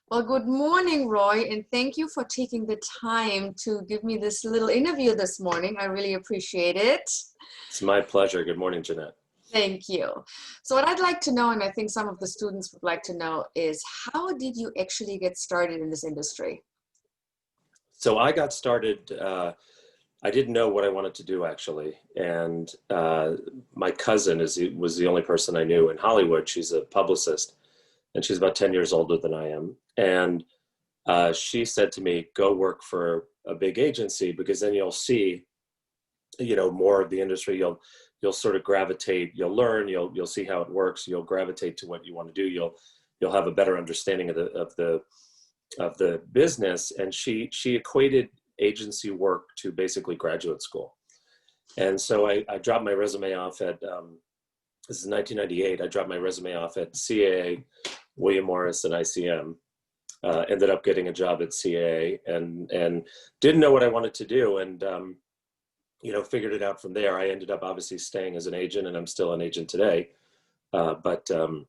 Well, good morning, Roy, and thank you for taking the time to give me this little interview this morning. I really appreciate it. It's my pleasure. Good morning, Jeanette. Thank you. So what I'd like to know, and I think some of the students would like to know, is how did you actually get started in this industry? So I got started, I didn't know what I wanted to do actually. And my cousin was the only person I knew in Hollywood. She's a publicist and she's about 10 years older than I am. And she said to me, go work for a big agency because then you'll see, more of the industry. You'll sort of gravitate, you'll learn, you'll see how it works. You'll gravitate to what you want to do. You'll have a better understanding of the business. And she equated agency work to basically graduate school. And so I dropped my resume off at, this is 1998, I dropped my resume off at CAA, William Morris, and ICM. Ended up getting a job at CAA and didn't know what I wanted to do. And, figured it out from there. I ended up obviously staying as an agent, and I'm still an agent today. But a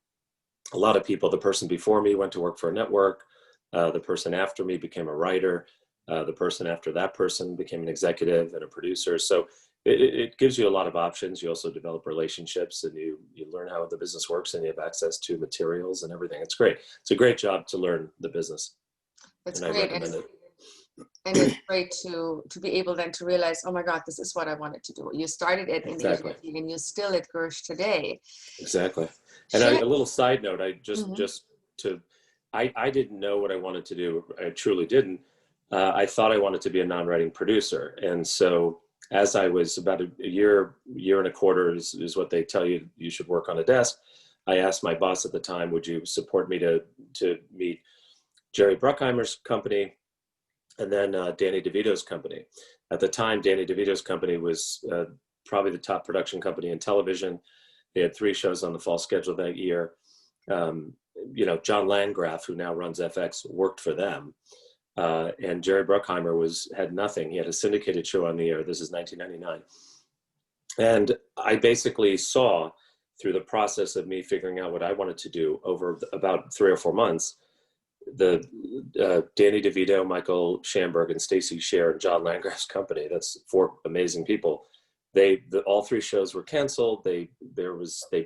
lot of people, the person before me went to work for a network. The person after me became a writer. The person after that person became an executive and a producer. So it gives you a lot of options. You also develop relationships and you learn how the business works and you have access to materials and everything. It's great. It's a great job to learn the business. It's and great. I recommend it. And it's great to be able then to realize, oh my God, this is what I wanted to do. You started it in Exactly. agency and you're still at Gersh today. Exactly. And a little side note, I didn't know what I wanted to do. I truly didn't. I thought I wanted to be a non-writing producer. And so as I was about a year and a quarter is what they tell you, you should work on a desk. I asked my boss at the time, would you support me to meet Jerry Bruckheimer's company and then Danny DeVito's company. At the time, Danny DeVito's company was probably the top production company in television. They had 3 shows on the fall schedule that year. John Landgraf, who now runs FX, worked for them. And Jerry Bruckheimer had nothing. He had a syndicated show on the air. This is 1999. And I basically saw through the process of me figuring out what I wanted to do over about 3 or 4 months, the Danny DeVito, Michael Schamberg, and Stacey Scher and John Landgraf's company. That's 4 amazing people. All 3 shows were canceled. They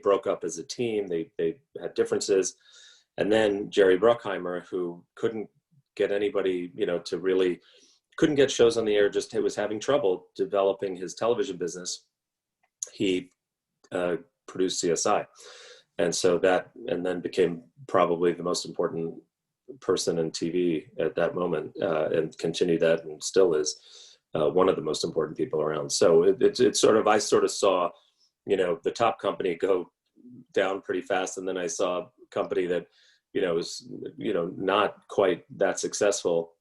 broke up as a team. They had differences. And then Jerry Bruckheimer, who couldn't get anybody, couldn't get shows on the air, just was having trouble developing his television business. He produced CSI. And so and then became probably the most important person in TV at that moment, and continued that and still is one of the most important people around. So I sort of saw, the top company go down pretty fast. And then I saw a company that, was, not quite that successful.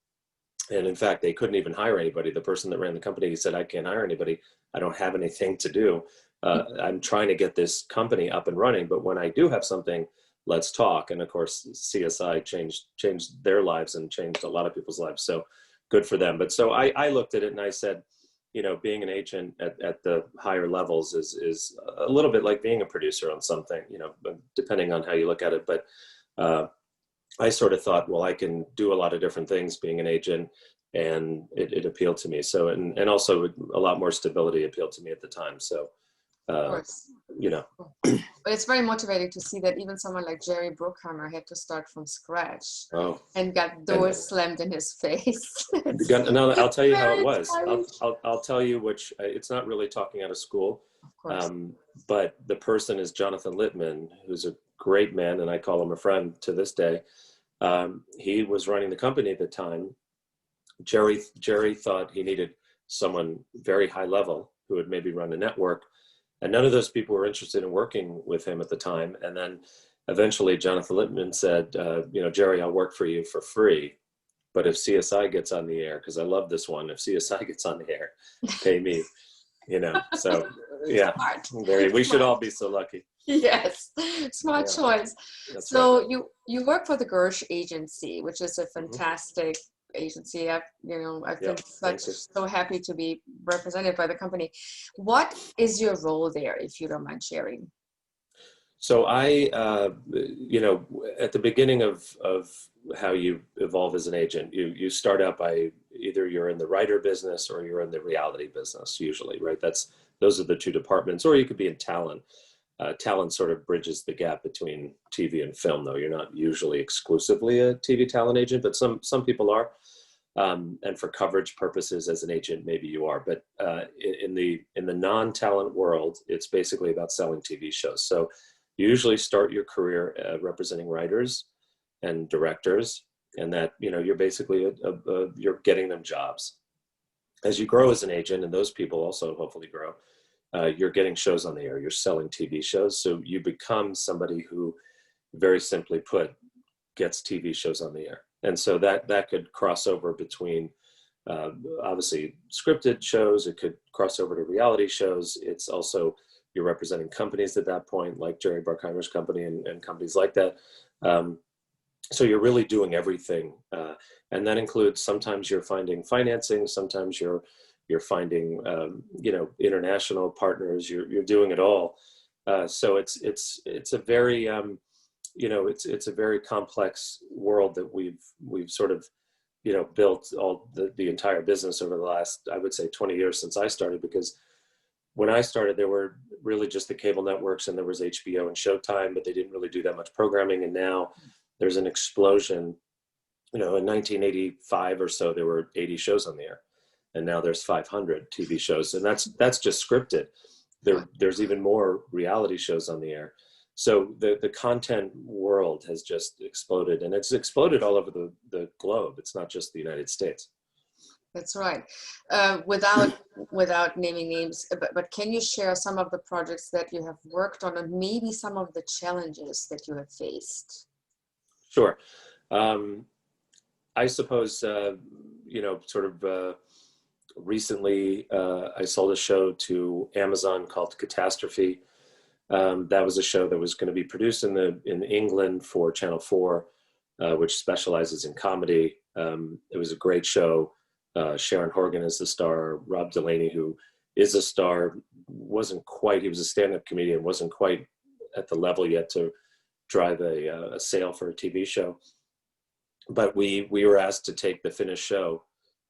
And in fact, they couldn't even hire anybody. The person that ran the company said, I can't hire anybody. I don't have anything to do. I'm trying to get this company up and running, but when I do have something, let's talk. And of course, CSI changed their lives and changed a lot of people's lives. So good for them. But so I looked at it and I said, being an agent at the higher levels is a little bit like being a producer on something, depending on how you look at it. But I sort of thought, well, I can do a lot of different things being an agent, and it appealed to me. So, and also a lot more stability appealed to me at the time. So, of course. But it's very motivating to see that even someone like Jerry Bruckheimer had to start from scratch and got doors slammed in his face. No, I'll tell you how it was. I'll tell you which, it's not really talking out of school, but the person is Jonathan Littman, who's a great man, and I call him a friend to this day. He was running the company at the time. Jerry thought he needed someone very high level who would maybe run a network. And none of those people were interested in working with him at the time. And then eventually Jonathan Littman said, Jerry, I'll work for you for free. But if CSI gets on the air, because I love this one, if CSI gets on the air, pay me, So yeah, we should all be so lucky. Yes, smart choice. That's so right. you work for the Gersh Agency, which is a fantastic agency. I've been so happy to be represented by the company. What is your role there, if you don't mind sharing? So you know, at the beginning of how you evolve as an agent, you start out by either you're in the writer business or you're in the reality business usually, right? Those are the two departments, or you could be in talent. Talent sort of bridges the gap between TV and film, though. You're not usually exclusively a TV talent agent, but some people are. And for coverage purposes as an agent, maybe you are. But in the non-talent world, it's basically about selling TV shows. So you usually start your career representing writers and directors, and that, you know, you're basically you're getting them jobs. As you grow as an agent, and those people also hopefully grow, you're getting shows on the air, you're selling TV shows. So you become somebody who, very simply put, gets TV shows on the air. And so that could cross over between obviously scripted shows. It could cross over to reality shows. It's also, you're representing companies at that point, like Jerry Bruckheimer's company and companies like that. So you're really doing everything. And that includes, sometimes you're finding financing, sometimes you're finding, you know, international partners, you're doing it all. So it's a very, you know, it's a very complex world that we've sort of, you know, built all the entire business over the last, I would say, 20 years since I started. Because when I started, there were really just the cable networks, and there was HBO and Showtime, but they didn't really do that much programming. And now there's an explosion. You know, in 1985 or so, there were 80 shows on the air, and now there's 500 TV shows, and that's just scripted. There's even more reality shows on the air. So the content world has just exploded, and it's exploded all over the globe. It's not just the United States. That's right. Without naming names, but can you share some of the projects that you have worked on, and maybe some of the challenges that you have faced? Sure. I suppose, you know, sort of recently, I sold a show to Amazon called Catastrophe. That was a show that was going to be produced in England for Channel 4, which specializes in comedy. It was a great show. Sharon Horgan is the star. Rob Delaney, who is a star, he was a stand-up comedian, wasn't quite at the level yet to drive a sale for a TV show. But we were asked to take the finished show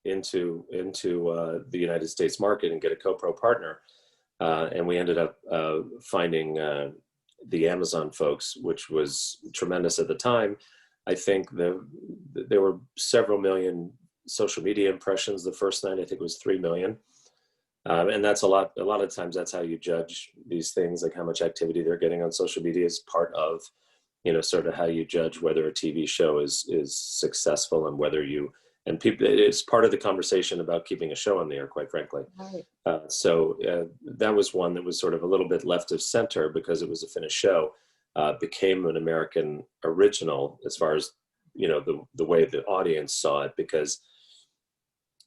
into the United States market and get a co-pro partner. And we ended up finding the Amazon folks, which was tremendous at the time. I think there were several million social media impressions the first night. I think it was 3 million. And that's a lot of times that's how you judge these things, like how much activity they're getting on social media is part of, you know, sort of how you judge whether a TV show is successful, and whether people, it's part of the conversation about keeping a show on the air, quite frankly. Right. So that was one that was sort of a little bit left of center because it was a finished show, became an American original as far as, you know, the way the audience saw it, because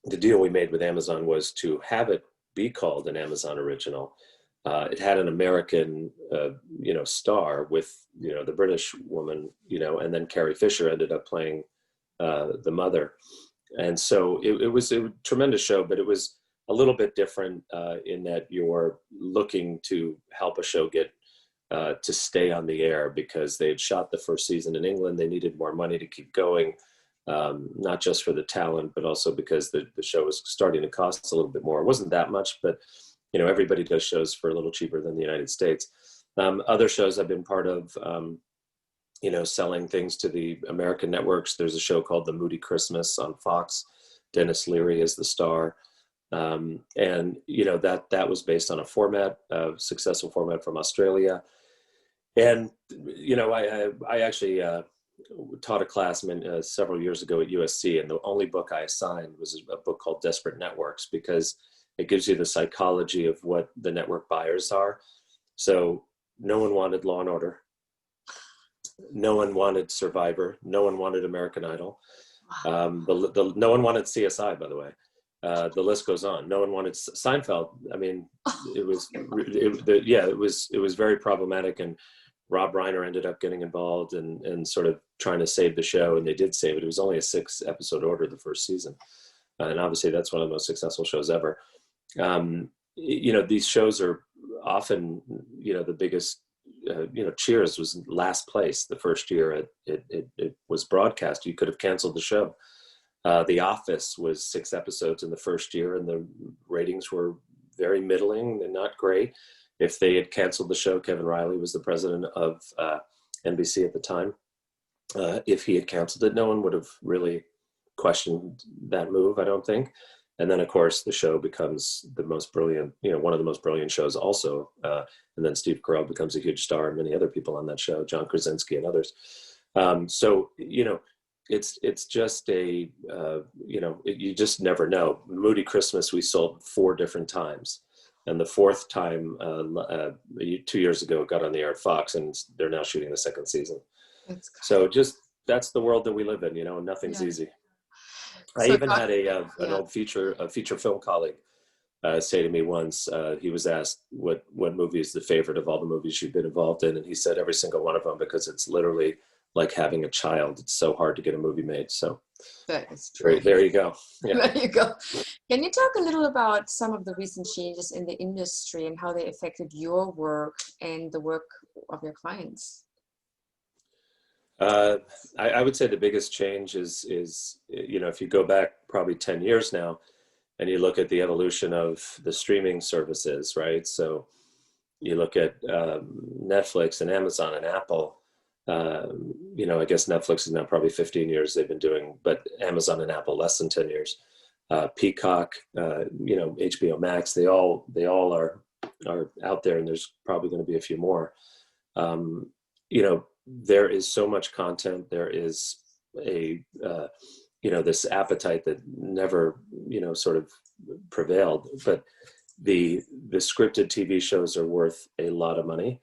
the deal we made with Amazon was to have it be called an Amazon original. It had an American, you know, star with, you know, the British woman, you know, and then Carrie Fisher ended up playing the mother. And so it was a tremendous show, but it was a little bit different in that you're looking to help a show get to stay on the air, because they had shot the first season in England. They needed more money to keep going, not just for the talent, but also because the show was starting to cost a little bit more. It wasn't that much, but, you know, everybody does shows for a little cheaper than the United States. Other shows I've been part of, you know, selling things to the American networks. There's a show called The Moody Christmas on Fox. Dennis Leary is the star. And, you know, that was based on a successful format from Australia. And, you know, I actually taught a class several years ago at USC, and the only book I assigned was a book called Desperate Networks, because it gives you the psychology of what the network buyers are. So no one wanted Law and Order. No one wanted Survivor. No one wanted American Idol. No one wanted CSI, by the way. The list goes on. No one wanted Seinfeld. I mean, it was very problematic, and Rob Reiner ended up getting involved and sort of trying to save the show, and they did save it. It was only a 6-episode order the first season, and obviously that's one of the most successful shows ever. You know, these shows are often, you know, the biggest Cheers was last place the first year it was broadcast. You could have canceled the show. The Office was 6 episodes in the first year, and the ratings were very middling and not great. If they had canceled the show, Kevin Riley was the president of NBC at the time. If he had canceled it, no one would have really questioned that move, I don't think. And then, of course, the show becomes the most brilliant, one of the most brilliant shows also. And then Steve Carell becomes a huge star, and many other people on that show, John Krasinski and others. It's just you just never know. Moody Christmas, we sold 4 different times. And the 4th time, 2 years ago, it got on the air at Fox, and they're now shooting the 2nd season. So that's the world that we live in, nothing's easy. I even had an old feature film colleague say to me once, he was asked what movie is the favorite of all the movies you've been involved in, and he said every single one of them, because it's literally like having a child. It's so hard to get a movie made. So that is true. There you go. Yeah. There you go. Can you talk a little about some of the recent changes in the industry and how they affected your work and the work of your clients? I would say the biggest change is if you go back probably 10 years now and you look at the evolution of the streaming services, right? So you look at Netflix and Amazon and Apple. I guess Netflix is now probably 15 years they've been doing, but Amazon and Apple less than 10 years. Peacock, HBO Max, they all are out there, and there's probably going to be a few more. There is so much content. There is this appetite that never, sort of prevailed. But the scripted TV shows are worth a lot of money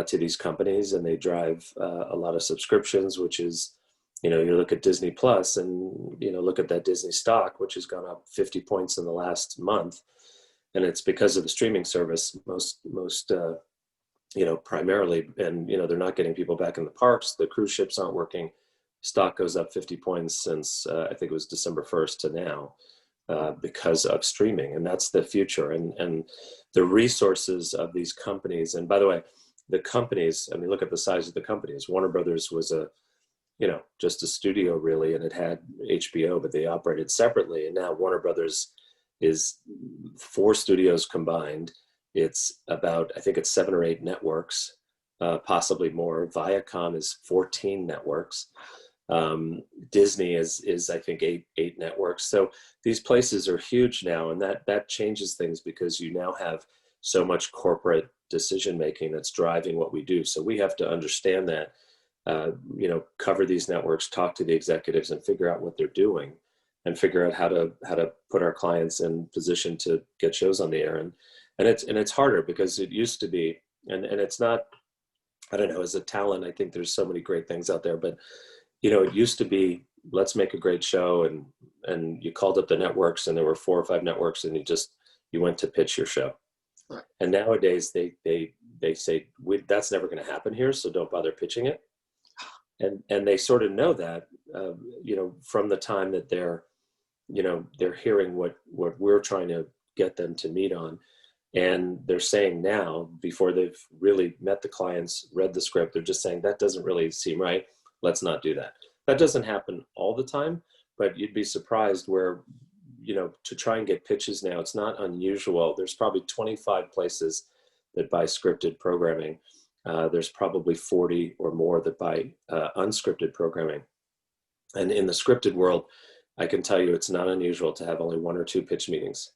to these companies, and they drive a lot of subscriptions, which is, you look at Disney Plus and, look at that Disney stock, which has gone up 50 points in the last month. And it's because of the streaming service, most primarily, and, they're not getting people back in the parks. The cruise ships aren't working. Stock goes up 50 points since I think it was December 1st to now because of streaming. And that's the future. And the resources of these companies. And by the way, the companies, look at the size of the companies. Warner Brothers was just a studio really, and it had HBO, but they operated separately. And now Warner Brothers is 4 studios combined. It's about, I think it's 7 or 8 networks, possibly more. Viacom is 14 networks. Disney is I think 8 networks. So these places are huge now, and that changes things because you now have so much corporate decision making that's driving what we do. So we have to understand that, cover these networks, talk to the executives, and figure out what they're doing, and figure out how to put our clients in position to get shows on the air. And it's harder because it used to be, and it's not, I don't know, as a talent, I think there's so many great things out there, but it used to be, let's make a great show, and you called up the networks, and there were 4 or 5 networks, and you went to pitch your show. Right. And nowadays they say, that's never going to happen here, so don't bother pitching it. And they sort of know that, from the time that they're hearing what we're trying to get them to meet on. And they're saying now, before they've really met the clients, read the script, they're just saying, that doesn't really seem right. Let's not do that. That doesn't happen all the time, but you'd be surprised where, to try and get pitches now, it's not unusual. There's probably 25 places that buy scripted programming. There's probably 40 or more that buy unscripted programming. And in the scripted world, I can tell you it's not unusual to have only 1 or 2 pitch meetings.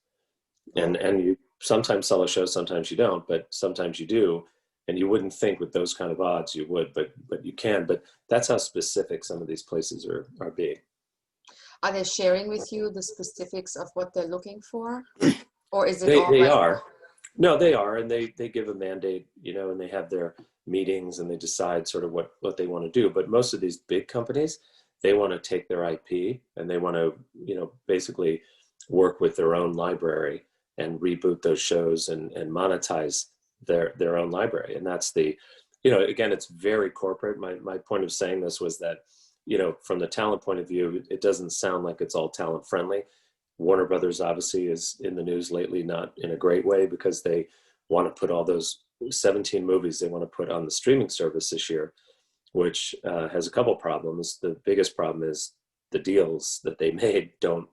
And you sometimes sell a show, sometimes you don't, but sometimes you do. And you wouldn't think with those kind of odds you would, but you can. But that's how specific some of these places are being. Are they sharing with you the specifics of what they're looking for? Or is it they are. No, they are. And they give a mandate, and they have their meetings, and they decide sort of what they want to do. But most of these big companies, they want to take their IP, and they want to, basically work with their own library and reboot those shows and monetize their own library. And that's the, again, it's very corporate. My point of saying this was that, from the talent point of view, it doesn't sound like it's all talent friendly. Warner Brothers obviously is in the news lately, not in a great way, because they want to put all those 17 movies they want to put on the streaming service this year, which has a couple problems. The biggest problem is the deals that they made don't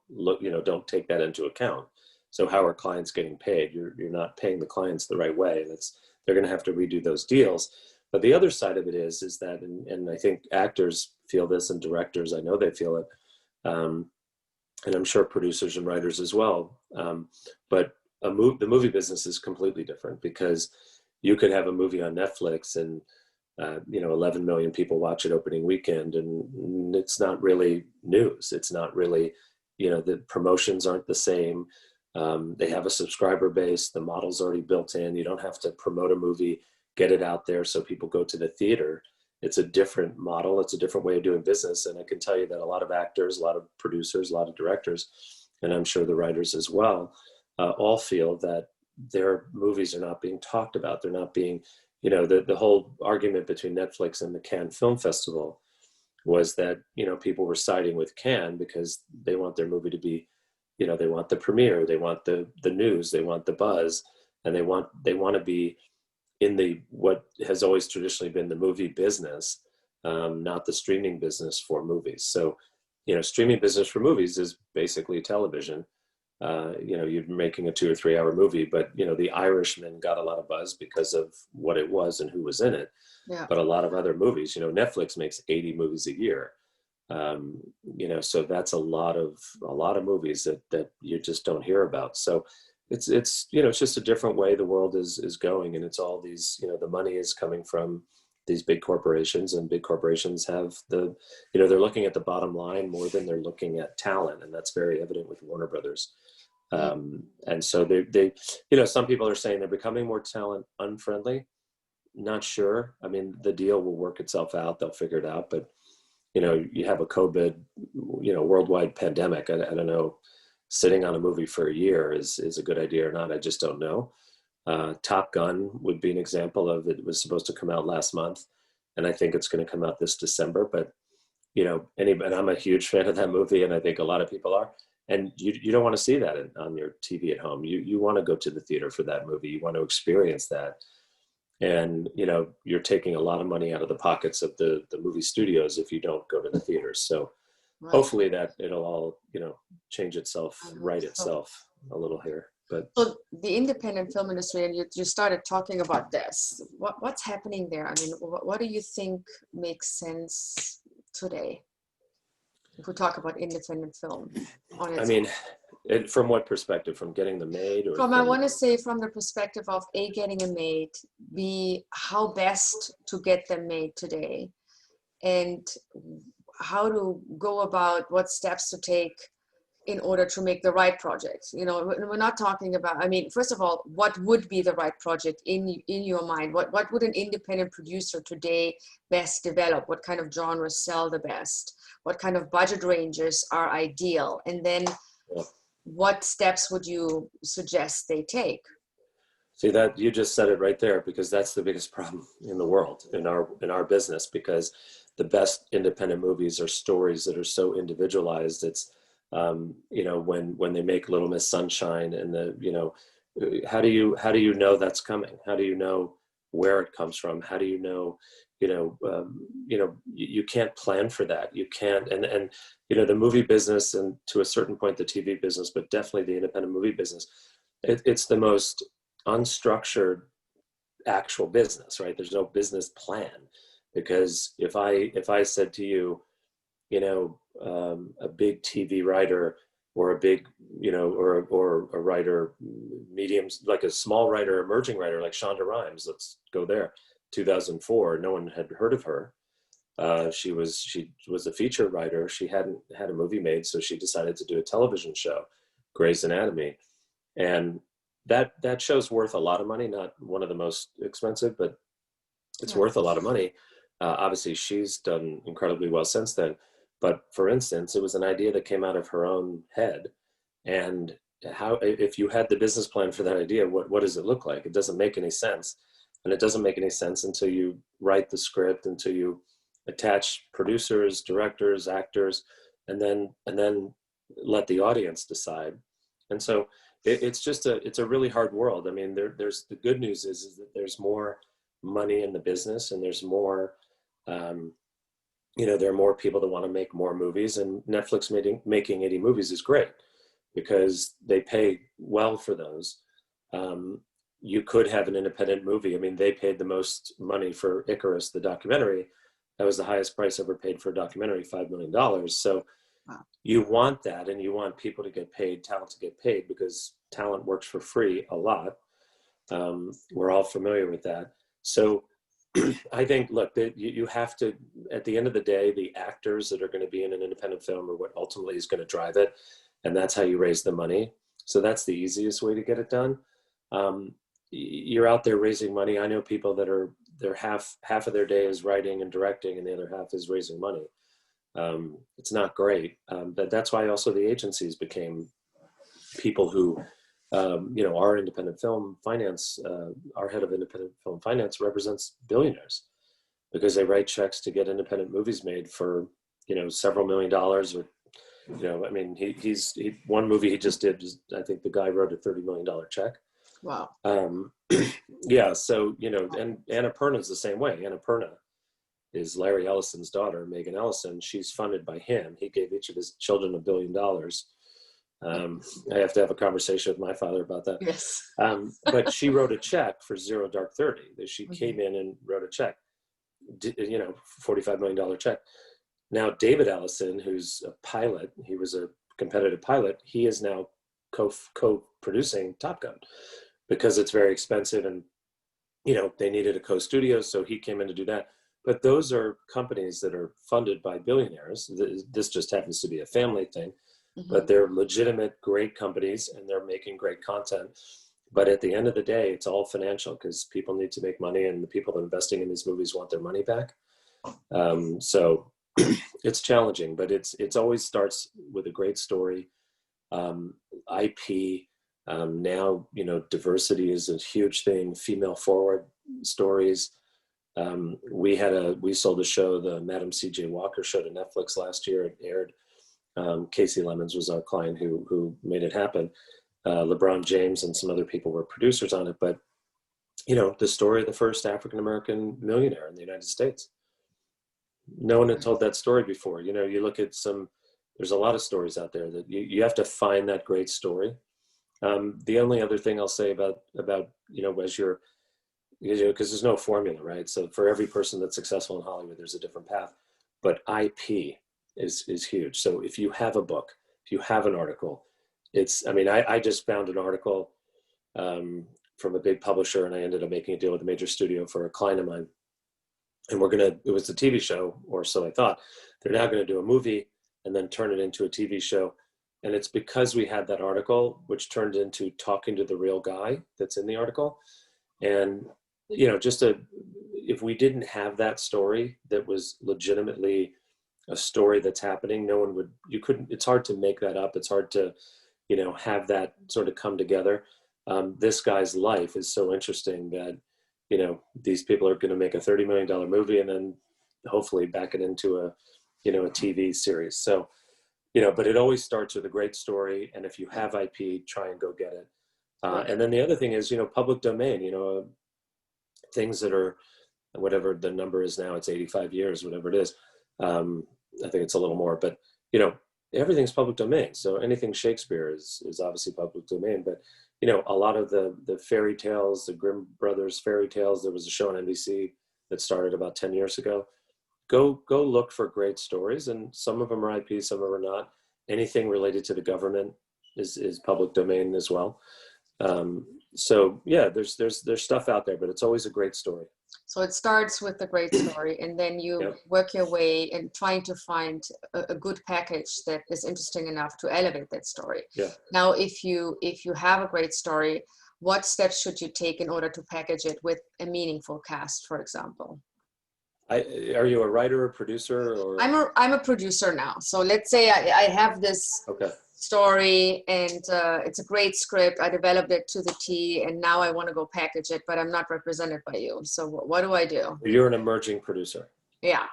take that into account. So how are clients getting paid? You're not paying the clients the right way. They're going to have to redo those deals. But the other side of it is that, and I think actors feel this, and directors, I know they feel it, and I'm sure producers and writers as well. But the movie business is completely different, because you could have a movie on Netflix and 11 million people watch it opening weekend, and it's not really news. It's not really, the promotions aren't the same. They have a subscriber base. The model's already built in. You don't have to promote a movie, get it out there so people go to the theater. It's a different model. It's a different way of doing business. And I can tell you that a lot of actors, a lot of producers, a lot of directors, and I'm sure the writers as well, all feel that their movies are not being talked about. They're not being, the whole argument between Netflix and the Cannes Film Festival was that, people were siding with Cannes because they want their movie to be, they want the premiere, they want the news, they want the buzz, and they want to be in what has always traditionally been the movie business, not the streaming business for movies. So, streaming business for movies is basically television. You're making a 2 or 3 hour movie, but The Irishman got a lot of buzz because of what it was and who was in it. Yeah. But a lot of other movies, Netflix makes 80 movies a year. So that's a lot of movies that you just don't hear about. So it's just a different way the world is going, and it's all these, the money is coming from these big corporations, and big corporations have they're looking at the bottom line more than they're looking at talent. And that's very evident with Warner Brothers. And so they some people are saying they're becoming more talent unfriendly. Not sure. I mean, the deal will work itself out. They'll figure it out. But, you have a COVID, worldwide pandemic. I don't know, sitting on a movie for a year is a good idea or not. I just don't know. Top Gun would be an example of it. Was supposed to come out last month, and I think it's going to come out this December. But, and I'm a huge fan of that movie, and I think a lot of people are. And you don't want to see that on your TV at home. You want to go to the theater for that movie. You want to experience that. And, you're taking a lot of money out of the pockets of the movie studios if you don't go to the theaters. So right. Hopefully that it'll all, change itself, right itself a little here. But so the independent film industry, and you started talking about this. What's happening there? I mean, what do you think makes sense today? If we talk about independent film on its own. From what perspective? From getting them made? Or I want to say from the perspective of A, getting them made, B, how best to get them made today, and how to go about what steps to take in order to make the right project. We're not talking about, first of all, what would be the right project in your mind? What would an independent producer today best develop? What kind of genres sell the best? What kind of budget ranges are ideal? And then what steps would you suggest they take? See, that you just said it right there, because that's the biggest problem in the world, in our business, because the best independent movies are stories that are so individualized. It's when they make Little Miss Sunshine, and how do you know that's coming? How do you know where it comes from? How do you know, you can't plan for that. You can't, and the movie business, and to a certain point, the TV business, but definitely the independent movie business, it's the most unstructured actual business, right? There's no business plan, because if I said to you, a big TV writer, or a big, or a writer, mediums, like a small writer, emerging writer, like Shonda Rhimes, let's go there. 2004, no one had heard of her. She was a feature writer. She hadn't had a movie made, so she decided to do a television show, Grey's Anatomy. And that show's worth a lot of money, not one of the most expensive, but it's worth a lot of money. Obviously, she's done incredibly well since then. But for instance, it was an idea that came out of her own head. And if you had the business plan for that idea, what does it look like? It doesn't make any sense. And it doesn't make any sense until you write the script, until you attach producers, directors, actors, and then let the audience decide. And so, it's a really hard world. I mean, there's the good news is that there's more money in the business, and there's more, there are more people that want to make more movies, and Netflix making 80 movies is great because they pay well for those. You could have an independent movie. I mean, they paid the most money for Icarus, the documentary. That was the highest price ever paid for a documentary, $5 million. So Wow. you want that, and you want people to get paid, talent to get paid, because talent works for free a lot. We're all familiar with that. So I think, look, you have to, at the end of the day, the actors that are going to be in an independent film are what ultimately is going to drive it. And that's how you raise the money. So that's the easiest way to get it done. You're out there raising money. I know people that they're half of their day is writing and directing, and the other half is raising money. It's not great. But that's why also the agencies became people who, our independent film finance, our head of independent film finance represents billionaires, because they write checks to get independent movies made for, several $1 million, or, I mean, he's one movie he just did, I think the guy wrote a $30 million check. Wow. Yeah. So, and Annapurna is the same way. Annapurna is Larry Ellison's daughter, Megan Ellison. She's funded by him. He gave each of his children $1 billion. I have to have a conversation with my father about that. Yes. But she wrote a check for Zero Dark 30. She came in and wrote a check, $45 million check. Now, David Ellison, who's a pilot, he was a competitive pilot. He is now co-producing Top Gun, because it's very expensive, and, they needed a co-studio. So he came in to do that. But those are companies that are funded by billionaires. This just happens to be a family thing. But they're legitimate, great companies, and they're making great content. But at the end of the day, it's all financial, because people need to make money, and the people investing in these movies want their money back. So it's challenging, but it's always starts with a great story. IP, now, diversity is a huge thing, female forward stories. We sold a show, the Madam C.J. Walker show, to Netflix last year. It aired. Casey Lemons was our client who made it happen. LeBron James and some other people were producers on it. But, the story of the first African-American millionaire in the United States. No one had told that story before. You look at there's a lot of stories out there that you have to find that great story. The only other thing I'll say about as you're, because there's no formula, right? So for every person that's successful in Hollywood, there's a different path. But IP is huge. So if you have a book, if you have an article, I just found an article from a big publisher, and I ended up making a deal with a major studio for a client of mine. And it was a TV show, or so I thought. They're now going to do a movie and then turn it into a TV show. And it's because we had that article, which turned into talking to the real guy that's in the article. And, if we didn't have that story that was legitimately a story that's happening, it's hard to make that up. It's hard to, have that sort of come together. This guy's life is so interesting that, these people are going to make a $30 million movie and then hopefully back it into a TV series. So, but it always starts with a great story. And if you have IP, try and go get it. And then the other thing is, public domain, things that are, whatever the number is now, it's 85 years, whatever it is. I think it's a little more, but everything's public domain. So anything Shakespeare is obviously public domain, but a lot of the fairy tales, the Grimm brothers fairy tales, there was a show on NBC that started about 10 years ago. Go look for great stories, and some of them are IP, some of them are not. Anything related to the government is public domain as well. So yeah, there's stuff out there, but it's always a great story. So it starts with the great story, and then you work your way in trying to find a good package that is interesting enough to elevate that story. Yeah. Now, if you have a great story, what steps should you take in order to package it with a meaningful cast, for example? Are you a writer or producer? Or I'm a producer now. So let's say I have this story, and it's a great script. I developed it to the T, and now I want to go package it, but I'm not represented by you. So what do I do? You're an emerging producer. Yeah.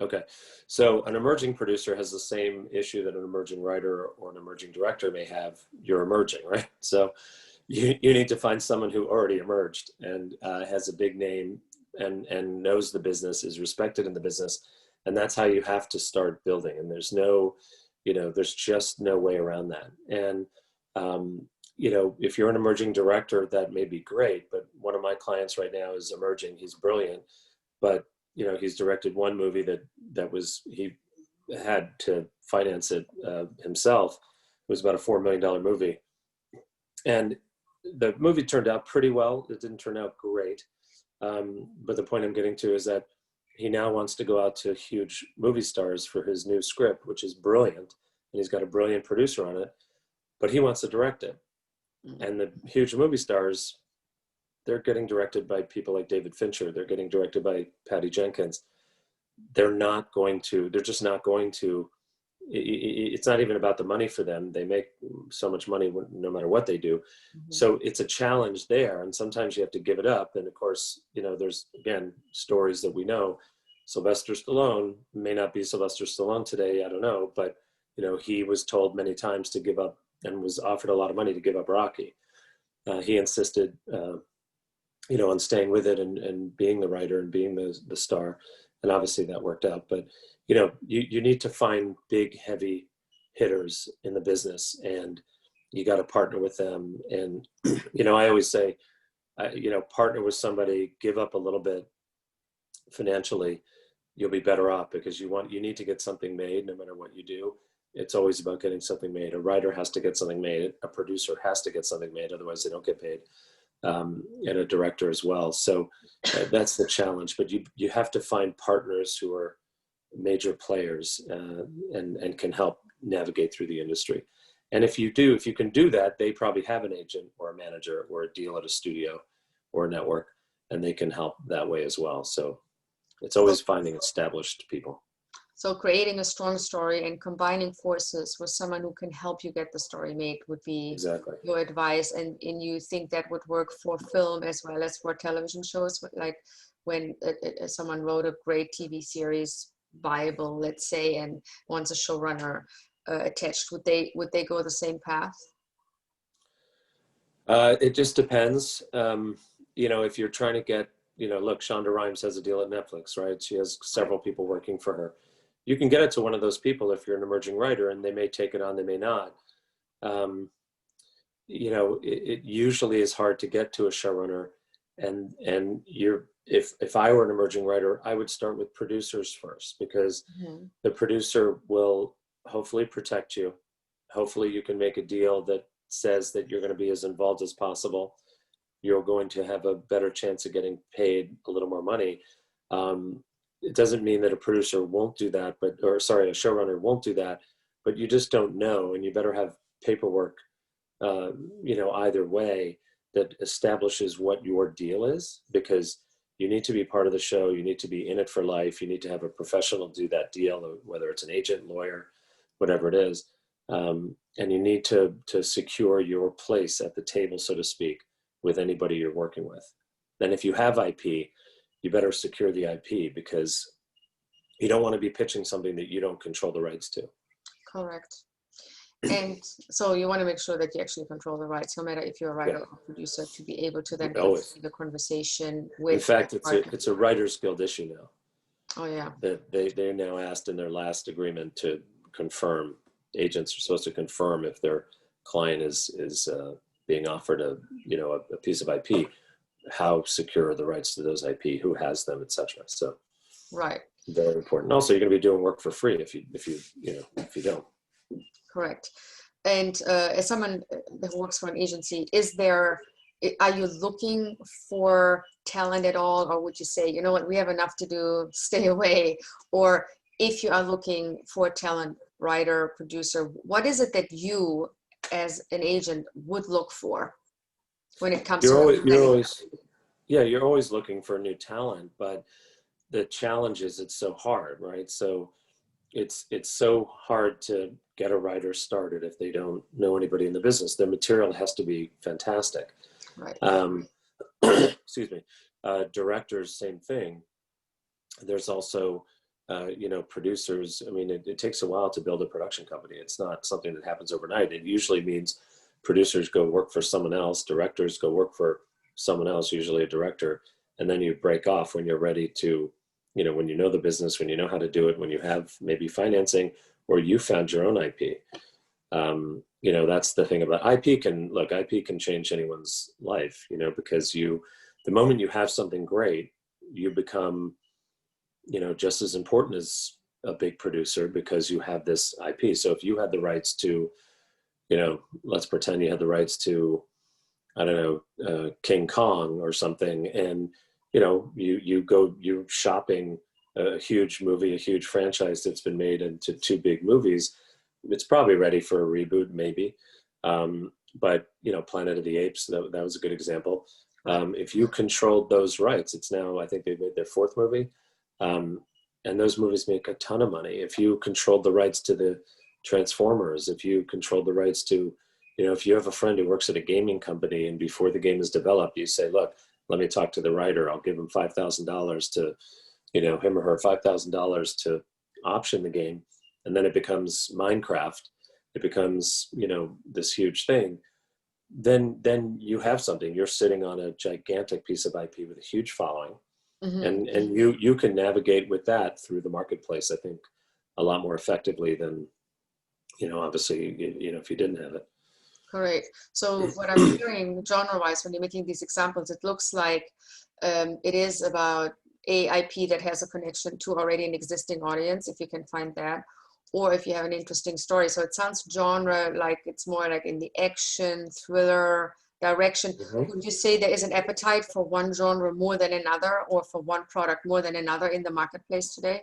Okay. So an emerging producer has the same issue that an emerging writer or an emerging director may have. You're emerging, right? So you need to find someone who already emerged and has a big name and knows the business, is respected in the business. And that's how you have to start building. And there's no, there's just no way around that. And, if you're an emerging director, that may be great. But one of my clients right now is emerging. He's brilliant, but he's directed one movie he had to finance it himself. It was about a $4 million movie. And the movie turned out pretty well. It didn't turn out great. But the point I'm getting to is that he now wants to go out to huge movie stars for his new script, which is brilliant. And he's got a brilliant producer on it, but he wants to direct it. And the huge movie stars, they're getting directed by people like David Fincher. They're getting directed by Patty Jenkins. They're just not going to, it's not even about the money for them. They make so much money no matter what they do. Mm-hmm. So it's a challenge there. And sometimes you have to give it up. And of course, there's, again, stories that we know. Sylvester Stallone may not be Sylvester Stallone today. I don't know. But, he was told many times to give up and was offered a lot of money to give up Rocky. He insisted, on staying with it and being the writer and being the star. And obviously that worked out. But, you need to find big, heavy hitters in the business, and you got to partner with them. And, I always say, partner with somebody, give up a little bit financially, you'll be better off, because you need to get something made no matter what you do. It's always about getting something made. A writer has to get something made. A producer has to get something made. Otherwise they don't get paid. And a director as well. So that's the challenge. But you have to find partners who are major players and can help navigate through the industry. And if you can do that, they probably have an agent or a manager or a deal at a studio or a network, and they can help that way as well. So it's always finding established people. So creating a strong story and combining forces with someone who can help you get the story made would be exactly your advice. And you think that would work for film as well as for television shows? Like when someone wrote a great TV series Bible, let's say, and wants a showrunner attached, would they go the same path? It just depends. If you're trying to get, look, Shonda Rhimes has a deal at Netflix, right? She has several people working for her. You can get it to one of those people if you're an emerging writer, and they may take it on, they may not. It usually is hard to get to a showrunner, and if I were an emerging writer, I would start with producers first, because mm-hmm. the producer will hopefully protect you. Hopefully you can make a deal that says that you're going to be as involved as possible. You're going to have a better chance of getting paid a little more money. It doesn't mean that a producer won't do that, a showrunner won't do that, but you just don't know. And you better have paperwork, either way, that establishes what your deal is, because you need to be part of the show. You need to be in it for life. You need to have a professional do that deal, whether it's an agent, lawyer, whatever it is. And you need to secure your place at the table, so to speak, with anybody you're working with. Then if you have IP, you better secure the IP, because you don't want to be pitching something that you don't control the rights to. Correct. And so you want to make sure that you actually control the rights, no matter if you're a writer or producer, to be able to then continue the conversation with. In fact, it's a Writers Guild issue now. Oh yeah. That they're now asked in their last agreement to confirm. Agents are supposed to confirm if their client is being offered a piece of IP, how secure are the rights to those IP, who has them, etc. So, right. Very important. Also, you're going to be doing work for free if you don't. Correct. And as someone that works for an agency, are you looking for talent at all, or would you say, you know what, we have enough to do, stay away? Or if you are looking for talent, writer, producer, what is it that you, as an agent, would look for when it comes to? You're always looking for new talent, but the challenge is it's so hard, right? So it's so hard to get a writer started if they don't know anybody in the business. Their material has to be fantastic. Right. Excuse me. Directors, same thing. There's also, you know, producers, I mean, it takes a while to build a production company. It's not something that happens overnight. It usually means producers go work for someone else, directors go work for someone else, usually a director, and then you break off when you're ready to, you know, when you know the business, when you know how to do it, when you have maybe financing, or you found your own IP. You know, that's the thing about IP IP can change anyone's life, you know, because the moment you have something great, you become, you know, just as important as a big producer because you have this IP. So if you had the rights to, you know, let's pretend you had the rights to, I don't know, King Kong or something, and, you know, you're shopping a huge movie, a huge franchise that's been made into two big movies, it's probably ready for a reboot, maybe. But, you know, Planet of the Apes, that was a good example. If you controlled those rights, it's now, I think they've made their fourth movie. And those movies make a ton of money. If you controlled the rights to the Transformers, if you controlled the rights to, you know, if you have a friend who works at a gaming company and before the game is developed, you say, look, let me talk to the writer. I'll give him $5,000 to, you know, him or her $5,000 to option the game. And then it becomes Minecraft. It becomes, you know, this huge thing. Then you have something. You're sitting on a gigantic piece of IP with a huge following. Mm-hmm. And you can navigate with that through the marketplace, I think, a lot more effectively than, you know, obviously, you know, if you didn't have it. Correct. So what I'm hearing genre-wise, when you're making these examples, it looks like it is about a IP that has a connection to already an existing audience, if you can find that, or if you have an interesting story. So it sounds genre like it's more like in the action, thriller direction. Mm-hmm. Would you say there is an appetite for one genre more than another, or for one product more than another in the marketplace today?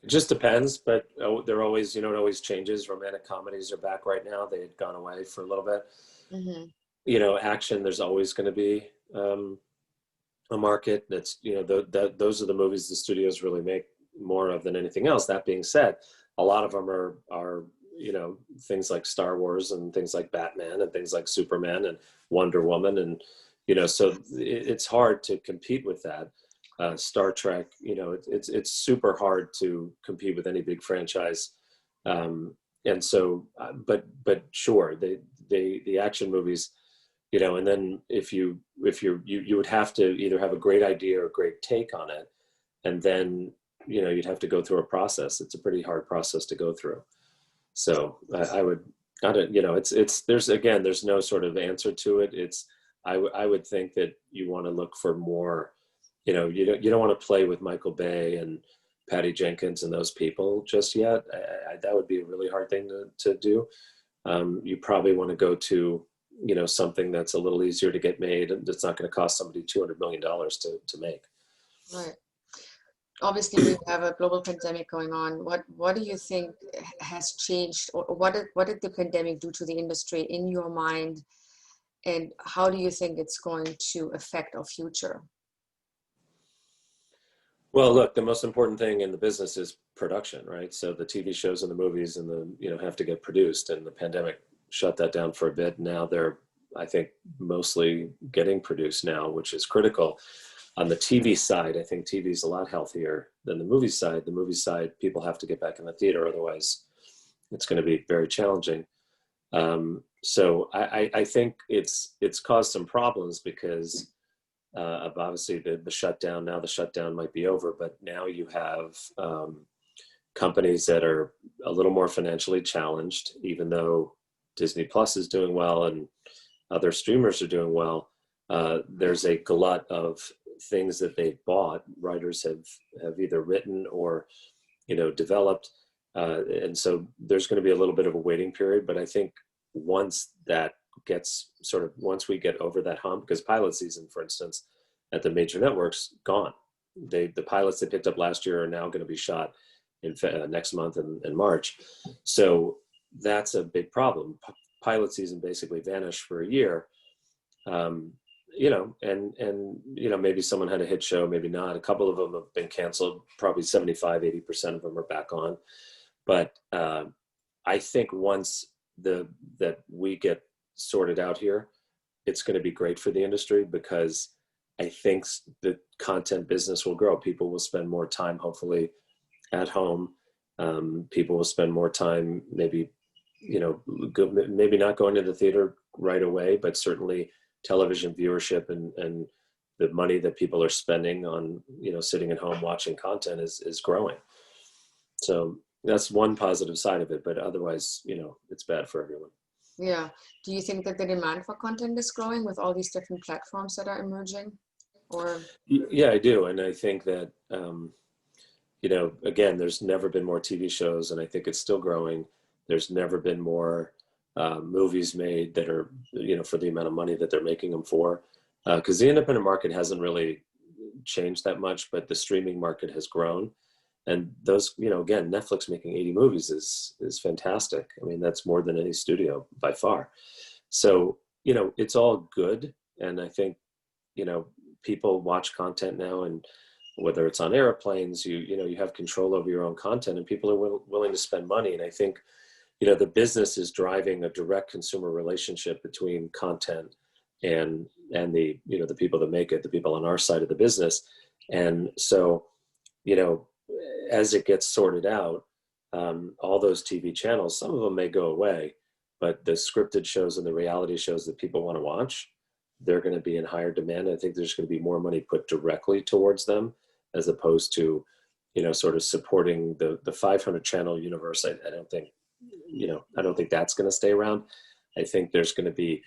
It just depends, but they're always, you know, it always changes. Romantic comedies are back right now. They had gone away for a little bit. Mm-hmm. You know, action, there's always going to be a market that's, you know, those are the movies the studios really make more of than anything else. That being said, a lot of them are, you know, things like Star Wars and things like Batman and things like Superman and Wonder Woman. And, you know, so it's hard to compete with that. Star Trek, you know, it's super hard to compete with any big franchise. And so, but sure, the action movies, you know, and then if you would have to either have a great idea or a great take on it. And then, you know, you'd have to go through a process. It's a pretty hard process to go through. So I don't, you know, there's no sort of answer to it. I would think that you want to look for more, you know, you don't want to play with Michael Bay and Patty Jenkins and those people just yet. That would be a really hard thing to do. You probably want to go to, you know, something that's a little easier to get made and that's not going to cost somebody $200 million to make. Right. Obviously, we have a global pandemic going on. What do you think has changed, or what did the pandemic do to the industry in your mind, and how do you think it's going to affect our future? Well, look, the most important thing in the business is production, right? So the TV shows and the movies and the, you know, have to get produced, and the pandemic shut that down for a bit. Now they're, I think, mostly getting produced now, which is critical. On the TV side, I think TV is a lot healthier than the movie side. The movie side, people have to get back in the theater, otherwise it's going to be very challenging. So I think it's caused some problems because of obviously the shutdown. Now the shutdown might be over, but now you have companies that are a little more financially challenged, even though Disney Plus is doing well and other streamers are doing well. There's a glut of things that they've bought. Writers have either written or, you know, developed. And so there's going to be a little bit of a waiting period, but I think once that gets once we get over that hump, because pilot season, for instance, at the major networks, gone. The pilots they picked up last year are now going to be shot in next month in March. So that's a big problem. Pilot season basically vanished for a year. You know, and, you know, maybe someone had a hit show, maybe not. A couple of them have been canceled. Probably 75-80% of them are back on. But I think once that we get sorted out here, it's going to be great for the industry, because I think the content business will grow. People will spend more time, hopefully, at home. People will spend more time, maybe, maybe not going to the theater right away, but certainly television viewership and the money that people are spending on, sitting at home watching content is growing. So that's one positive side of it, but otherwise, it's bad for everyone. Yeah. Do you think that the demand for content is growing with all these different platforms that are emerging? Or yeah, I do. And I think that, again, there's never been more TV shows, and I think it's still growing. There's never been more movies made that are, for the amount of money that they're making them for. Because the independent market hasn't really changed that much, but the streaming market has grown. And those, again, Netflix making 80 movies is fantastic. I mean, that's more than any studio by far. So, it's all good. And I think, people watch content now, and whether it's on airplanes, you have control over your own content, and people are willing to spend money. And I think, the business is driving a direct consumer relationship between content and the, the people that make it, the people on our side of the business. And so, as it gets sorted out, all those TV channels, some of them may go away, but the scripted shows and the reality shows that people want to watch, they're going to be in higher demand. I think there's going to be more money put directly towards them, as opposed to, sort of supporting the 500 channel universe. I don't think, I don't think that's going to stay around. I think there's going to be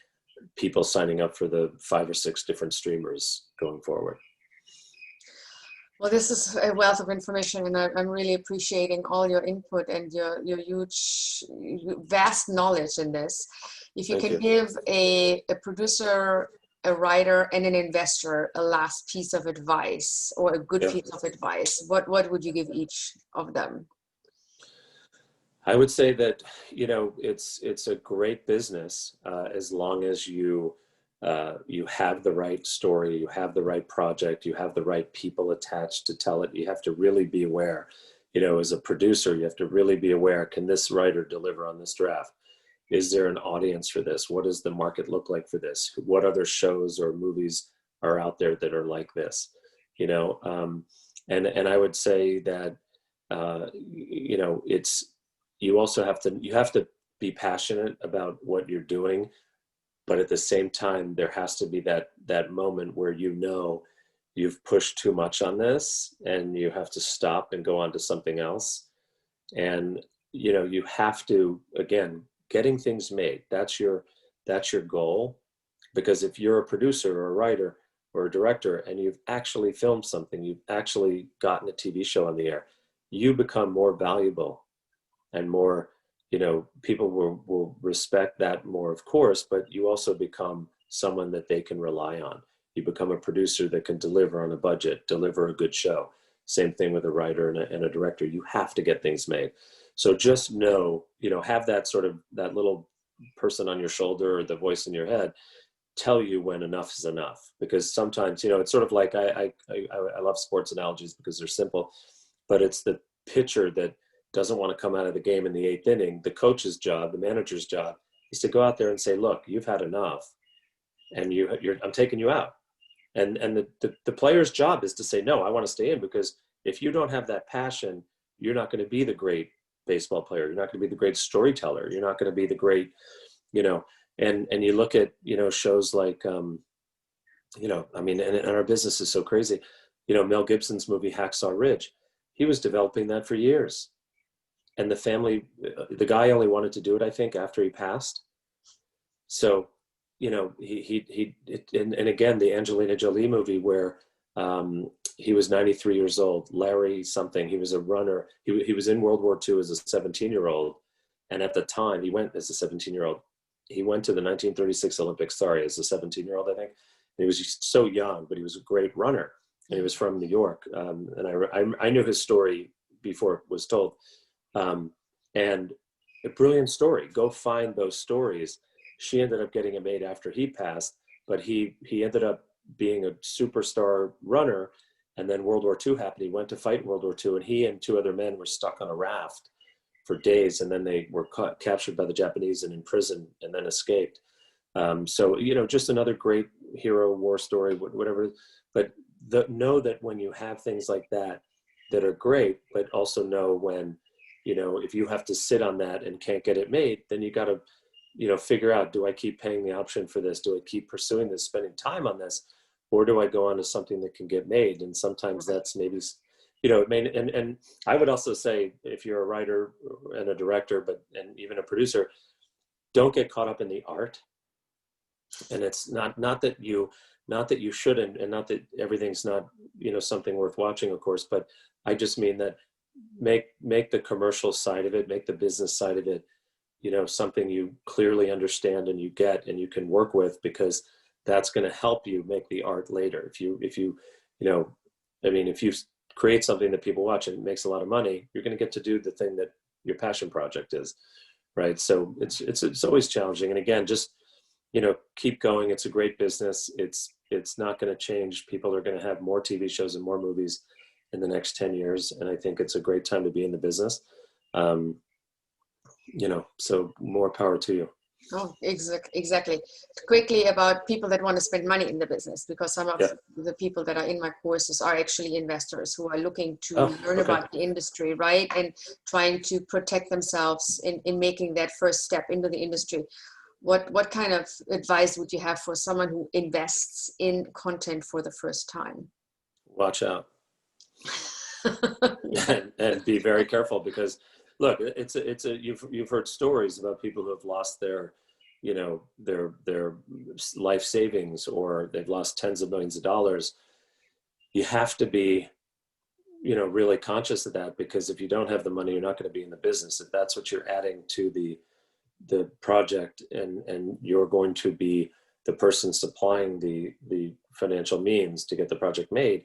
people signing up for the 5 or 6 different streamers going forward. well, this is a wealth of information, and I'm really appreciating all your input and your huge, vast knowledge in this. If you can give a producer, a writer, and an investor a last piece of advice, or a good piece of advice, what would you give each of them? I would say that, it's a great business as long as you have the right story, you have the right project, you have the right people attached to tell it. You have to really be aware, as a producer, you have to really be aware, can this writer deliver on this draft? Is there an audience for this? What does the market look like for this? What other shows or movies are out there that are like this? And I would say that, you also have to be passionate about what you're doing, but at the same time, there has to be that moment where, you've pushed too much on this and you have to stop and go on to something else. And, you have to, again, getting things made. That's your goal. Because if you're a producer or a writer or a director and you've actually filmed something, you've actually gotten a TV show on the air, you become more valuable and more, people will respect that more, of course, but you also become someone that they can rely on. You become a producer that can deliver on a budget, deliver a good show. Same thing with a writer and a director. You have to get things made. So just know, have that sort of, that little person on your shoulder or the voice in your head tell you when enough is enough. Because sometimes, it's sort of like, I love sports analogies because they're simple, but it's the pitcher that doesn't want to come out of the game in the 8th inning. The coach's job, the manager's job, is to go out there and say, look, you've had enough, and I'm taking you out. And the player's job is to say, no, I want to stay in, because if you don't have that passion, you're not going to be the great baseball player. You're not going to be the great storyteller. You're not going to be the great, and you look at, shows like, and our business is so crazy. Mel Gibson's movie Hacksaw Ridge, he was developing that for years. And the guy only wanted to do it, I think, after he passed. So, and again, the Angelina Jolie movie where he was 93 years old, Larry something, he was a runner. He was in World War II as a 17-year-old. And at the time, he went as a 17-year-old. He went to the 1936 Olympics, as a 17-year-old, I think. And he was so young, but he was a great runner. And he was from New York. And I knew his story before it was told. And a brilliant story. Go find those stories. She ended up getting it made after he passed, but he ended up being a superstar runner. And then World War II happened. He went to fight in World War II, and he and 2 other men were stuck on a raft for days. And then they were captured by the Japanese and imprisoned, and then escaped. So, just another great hero war story, whatever. But know that when you have things like that that are great, but also know when, you know, if you have to sit on that and can't get it made, then you got to, you know, figure out, do I keep paying the option for this? Do I keep pursuing this, spending time on this? Or do I go on to something that can get made? And sometimes that's maybe, you know, it may, and I would also say, if you're a writer and a director, and even a producer, don't get caught up in the art. And it's not that you shouldn't, and not that everything's not, you know, something worth watching, of course, but I just mean that make the commercial side of it, make the business side of it, you know, something you clearly understand and you get and you can work with, because that's going to help you make the art later. If you you know, I mean, if you create something that people watch and it makes a lot of money, you're going to get to do the thing that your passion project is, right? So it's always challenging. And again, just, you know, keep going. It's a great business. It's not going to change. People are going to have more TV shows and more movies in the next 10 years. And I think it's a great time to be in the business. You know, so more power to you. Oh, exactly. Quickly, about people that want to spend money in the business, because some of the people that are in my courses are actually investors who are looking to learn about the industry, right? And trying to protect themselves in making that first step into the industry. What kind of advice would you have for someone who invests in content for the first time? Watch out. and be very careful, because look, you've heard stories about people who have lost their, you know, their life savings, or they've lost tens of millions of dollars. You have to be, you know, really conscious of that, because if you don't have the money, you're not going to be in the business. If that's what you're adding to the project, and you're going to be the person supplying the financial means to get the project made,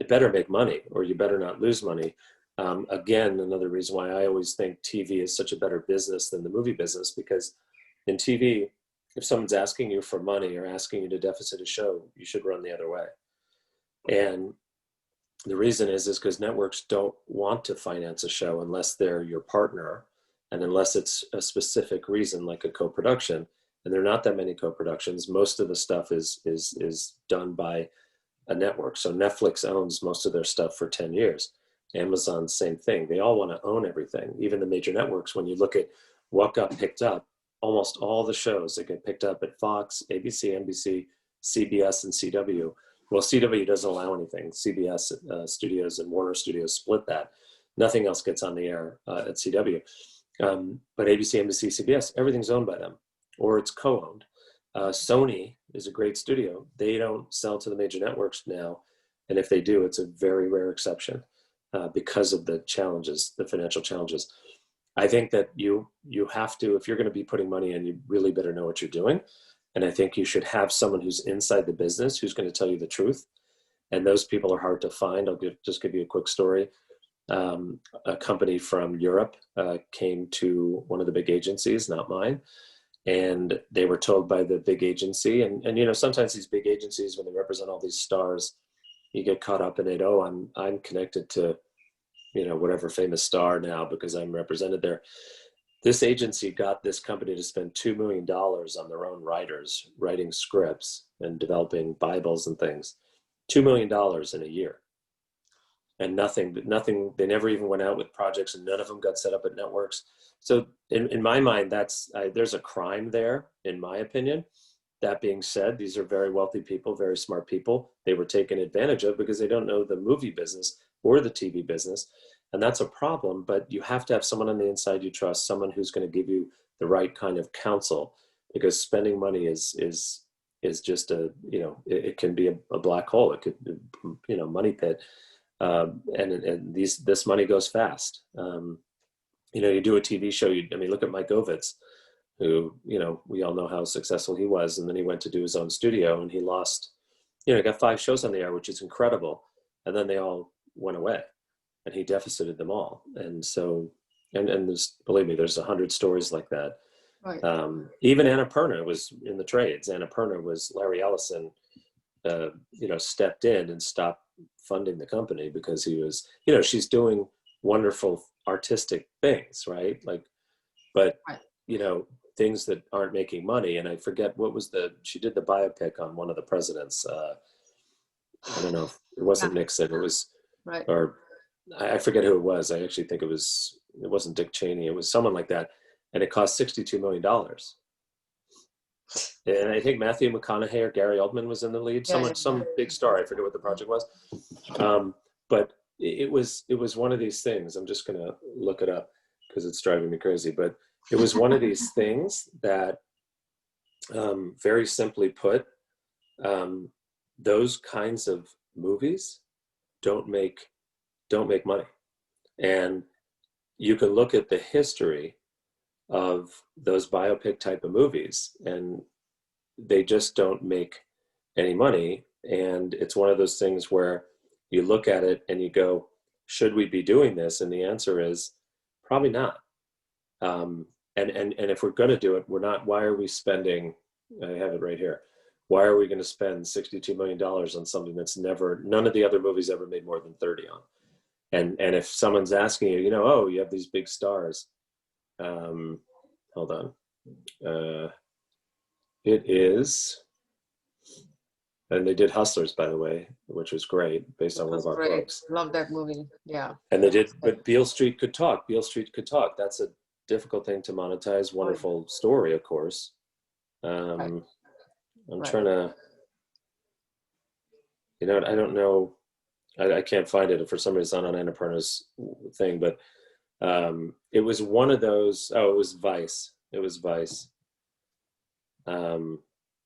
it better make money, or you better not lose money. Again, another reason why I always think TV is such a better business than the movie business, because in TV, if someone's asking you for money or asking you to deficit a show, you should run the other way. And the reason is because networks don't want to finance a show unless they're your partner, and unless it's a specific reason, like a co-production. And there are not that many co-productions. Most of the stuff is done by a network. So Netflix owns most of their stuff for 10 years. Amazon, same thing. They all want to own everything. Even the major networks, when you look at what got picked up, almost all the shows that get picked up at Fox, ABC, NBC, CBS, and CW. Well, CW doesn't allow anything. CBS Studios and Warner Studios split that. Nothing else gets on the air at CW. But ABC, NBC, CBS, everything's owned by them, or it's co-owned. Sony is a great studio. They don't sell to the major networks now. And if they do, it's a very rare exception because of the challenges, the financial challenges. I think that you have to, if you're going to be putting money in, you really better know what you're doing. And I think you should have someone who's inside the business who's going to tell you the truth. And those people are hard to find. Just give you a quick story. A company from Europe came to one of the big agencies, not mine. And they were told by the big agency, and you know, sometimes these big agencies, when they represent all these stars, you get caught up in it. Oh, I'm connected to, you know, whatever famous star now because I'm represented there. This agency got this company to spend $2 million on their own writers, writing scripts and developing Bibles and things. $2 million in a year. And nothing, they never even went out with projects, and none of them got set up at networks. So in my mind, there's a crime there, in my opinion. That being said, these are very wealthy people, very smart people. They were taken advantage of because they don't know the movie business or the TV business. And that's a problem, but you have to have someone on the inside you trust, someone who's going to give you the right kind of counsel, because spending money is just it can be a black hole. It could, money pit. And this money goes fast. You do a TV show, look at Mike Ovitz, who, we all know how successful he was. And then he went to do his own studio, and he lost, he got 5 shows on the air, which is incredible. And then they all went away, and he deficited them all. And so, and there's, believe me, there's 100 stories like that. Right. Even Annapurna was in the trades. Annapurna was Larry Ellison, stepped in and stopped funding the company because he was, she's doing wonderful artistic things, right? But, right. things that aren't making money. And I forget what was she did the biopic on one of the presidents. I don't know. It wasn't Nixon. It was, right. or I forget who it was. I actually think it wasn't Dick Cheney. It was someone like that. And it cost $62 million. And I think Matthew McConaughey or Gary Oldman was in the lead. Some big star. I forget what the project was. But it was one of these things. I'm just going to look it up because it's driving me crazy. But it was one of these things that, very simply put, those kinds of movies don't make money. And you can look at the history of those biopic type of movies, and they just don't make any money. And it's one of those things where you look at it and you go, should we be doing this? And the answer is probably not. And if we're going to do it, we're not. Why are we spending, I have it right here, why are we going to spend $62 million on something that's none of the other movies ever made more than 30 on? And if someone's asking you, oh, you have these big stars, hold on. It is, and they did Hustlers, by the way, which was great, based on one of our books. Love that movie. Yeah. And they did, but Beale Street Could Talk. Beale Street Could Talk. That's a difficult thing to monetize. Wonderful story, of course. I'm trying to, I don't know. I can't find it. For some reason, it's not on Annapurna's thing, but it was one of those. Oh, it was Vice. It was Vice.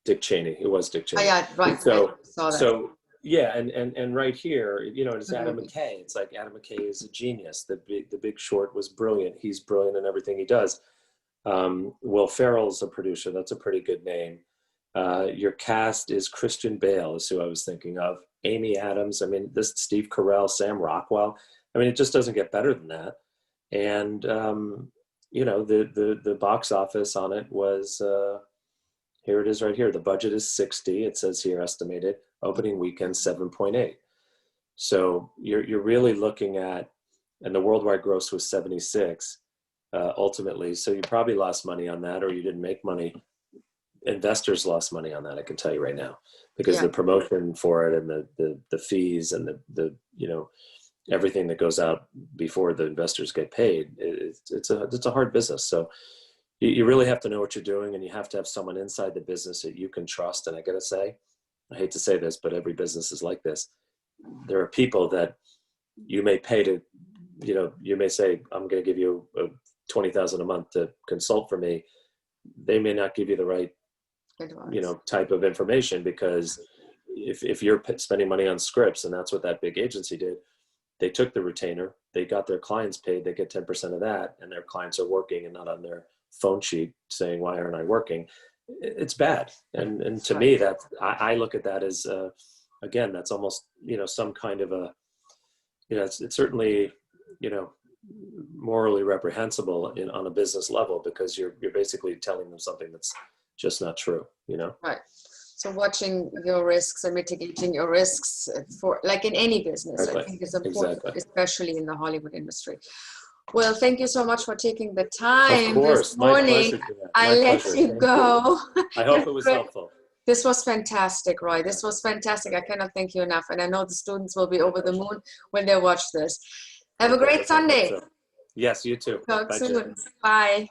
Dick Cheney. It was Dick Cheney. Oh, yeah, right. So yeah, and right here, it's Adam McKay. It's like Adam McKay is a genius. The Big Short was brilliant. He's brilliant in everything he does. Will Ferrell's a producer. That's a pretty good name. Your cast is Christian Bale, is who I was thinking of. Amy Adams. I mean, this Steve Carell, Sam Rockwell. I mean, it just doesn't get better than that. And the box office on it was here it is right here. The budget is 60. It says here estimated. Opening weekend 7.8. So you're really looking at, and the worldwide gross was 76 ultimately. So you probably lost money on that, or you didn't make money. Investors lost money on that, I can tell you right now, because the promotion for it and the fees and the everything that goes out before the investors get paid, it's a hard business. So you really have to know what you're doing, and you have to have someone inside the business that you can trust. And I gotta say, I hate to say this, but every business is like this. There are people that you may pay to, you may say, I'm going to give you $20,000 a month to consult for me. They may not give you the right, type of information, because if you're spending money on scripts, and that's what that big agency did, they took the retainer, they got their clients paid, they get 10% of that, and their clients are working and not on their phone sheet saying, why aren't I working? It's bad. And to me, that I look at that as, again, that's almost, some kind of a, it's certainly, morally reprehensible on a business level, because you're basically telling them something that's just not true, Right. So watching your risks and mitigating your risks for, like in any business, exactly. I think is important, especially in the Hollywood industry. Well, thank you so much for taking the time this morning. I let you go. I hope it was helpful. This was fantastic, Roy. This was fantastic. I cannot thank you enough. And I know the students will be over the moon when they watch this. Have a great Sunday. Yes, you too. Talk soon. Bye.